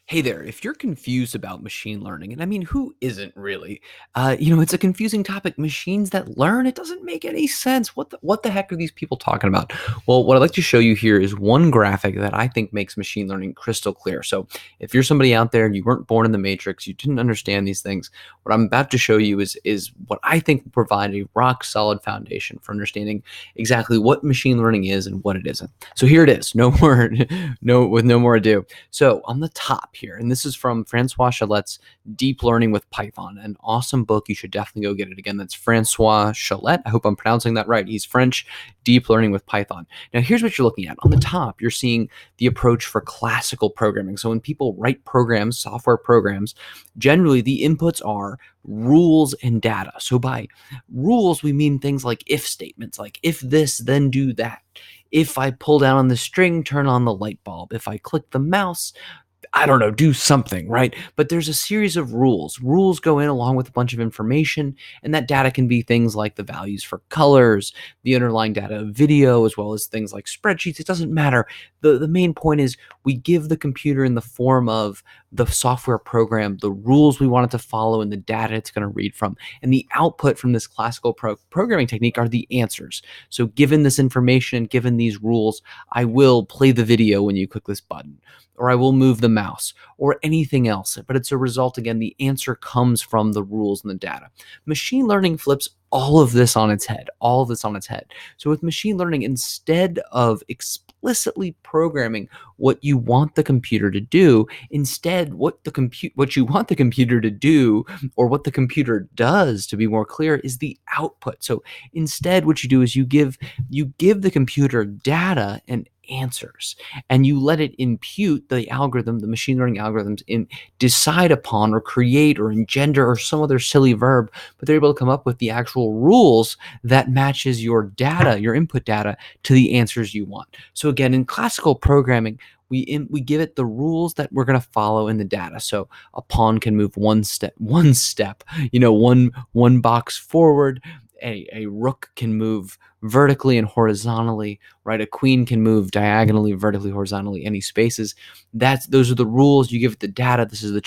Hey there, if you're confused about machine learning, and I mean, who isn't really? It's a confusing topic. Machines that learn, it doesn't make any sense. What the heck are these people talking about? Well, what I'd like to show you here is one graphic that I think makes machine learning crystal clear. So if you're somebody out there and you weren't born in the matrix, you didn't understand these things, what I'm about to show you is what I think will provide a rock solid foundation for understanding exactly what machine learning is and what it isn't. So here it is. No more, no more ado. So on the top here, and this is from Francois Chalet's Deep Learning with Python, an awesome book. You should definitely go get it. Again, that's Francois Chalet. I hope I'm pronouncing that right. He's French. Deep Learning with Python. Now, here's what you're looking at. On the top, you're seeing the approach for classical programming. So when people write programs, software programs, generally the inputs are rules and data. So by rules, we mean things like if statements, like if this, then do that. If I pull down on the string, turn on the light bulb. If I click the mouse, I don't know, do something, right? But there's a series of rules. Rules go in along with a bunch of information, and that data can be things like the values for colors, the underlying data of video, as well as things like spreadsheets. It doesn't matter. The main point is we give the computer in the form of the software program the rules we want it to follow and the data it's going to read from. And the output from this classical programming technique are the answers. So given this information, given these rules, I will play the video when you click this button, or I will move the mouse, or anything else. But it's a result, again, the answer comes from the rules and the data. Machine learning flips all of this on its head, all of this on its head. So with machine learning, instead of explicitly programming what you want the computer to do, instead what you want the computer to do, or what the computer does, to be more clear, is the output. So instead what you do is you give the computer data and answers, and you let it impute the algorithm, the machine learning algorithms, in decide upon or create or engender or some other silly verb, but they're able to come up with the actual rules that matches your data, your input data, to the answers you want. So again, in classical programming, we give it the rules that we're going to follow in the data. So a pawn can move one step, one box forward. A rook can move vertically and horizontally, right? A queen can move diagonally, vertically, horizontally, any spaces. Those are the rules. You give it the data. This is the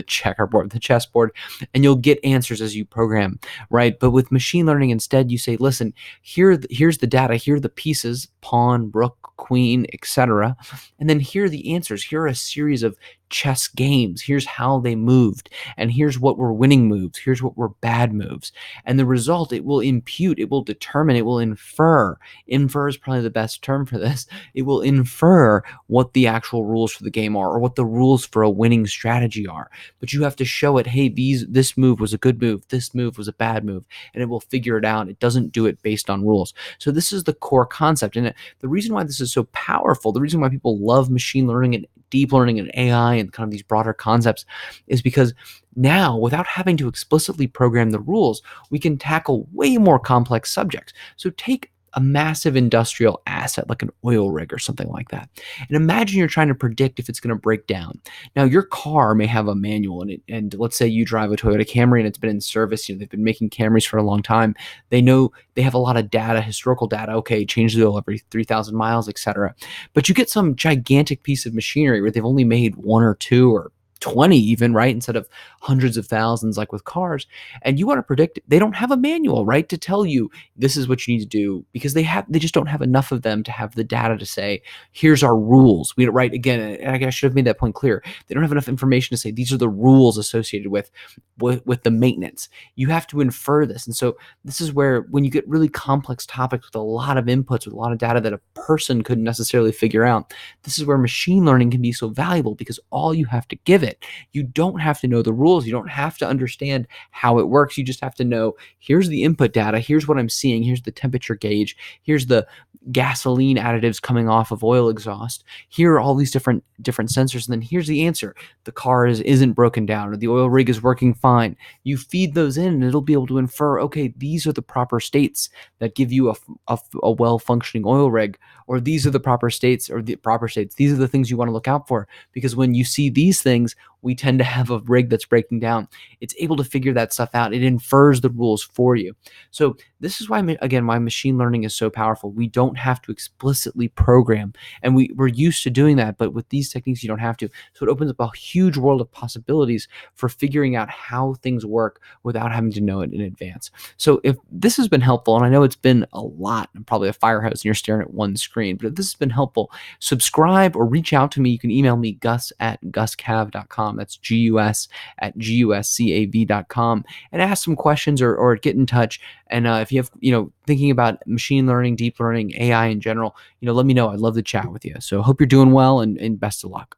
checkerboard, the chessboard, and you'll get answers as you program, right? But with machine learning, instead, you say, listen, here's the data, here are the pieces, pawn, rook, queen, etc. And then here are the answers. Here are a series of chess games. Here's how they moved, and here's what were winning moves. Here's what were bad moves. And the result, it will impute, it will determine, it will infer. Infer is probably the best term for this. It will infer what the actual rules for the game are, or what the rules for a winning strategy are. But you have to show it, hey, this move was a good move, this move was a bad move, and it will figure it out. It doesn't do it based on rules. So this is the core concept. And the reason why this is so powerful, the reason why people love machine learning and deep learning and AI and kind of these broader concepts, is because now, without having to explicitly program the rules, we can tackle way more complex subjects. So take a massive industrial asset like an oil rig or something like that. And imagine you're trying to predict if it's going to break down. Now, your car may have a manual in it, and let's say you drive a Toyota Camry and it's been in service. They've been making Camrys for a long time. They know they have a lot of data, historical data. Okay, change the oil every 3,000 miles, etc. But you get some gigantic piece of machinery where they've only made one or two or 20 even, right, instead of hundreds of thousands like with cars, and you want to predict it. They don't have a manual, right, to tell you this is what you need to do, because they just don't have enough of them to have the data to say, here's our rules. We don't, right, again, and I should have made that point clear. They don't have enough information to say these are the rules associated with the maintenance. You have to infer this. And so this is where, when you get really complex topics with a lot of inputs, with a lot of data that a person couldn't necessarily figure out, this is where machine learning can be so valuable, because all you have to give it, you don't have to know the rules. You don't have to understand how it works. You just have to know, here's the input data. Here's what I'm seeing. Here's the temperature gauge. Here's the gasoline additives coming off of oil exhaust. Here are all these different sensors. And then here's the answer. The car isn't broken down, or the oil rig is working fine. You feed those in and it'll be able to infer, okay, these are the proper states that give you a well-functioning oil rig, or these are the proper states, these are the things you want to look out for, because when you see these things, we tend to have a rig that's breaking down. It's able to figure that stuff out. It infers the rules for you. So this is why, again, why machine learning is so powerful. We don't have to explicitly program, and we're used to doing that, but with these techniques, you don't have to. So it opens up a huge world of possibilities for figuring out how things work without having to know it in advance. So if this has been helpful, and I know it's been a lot, and probably a fire hose, and you're staring at one screen, but if this has been helpful, subscribe or reach out to me. You can email me, gus@guscav.com. That's GUS@GUSCAV.com, and ask some questions, or get in touch. And if you have, thinking about machine learning, deep learning, AI in general, let me know. I'd love to chat with you. So hope you're doing well, and best of luck.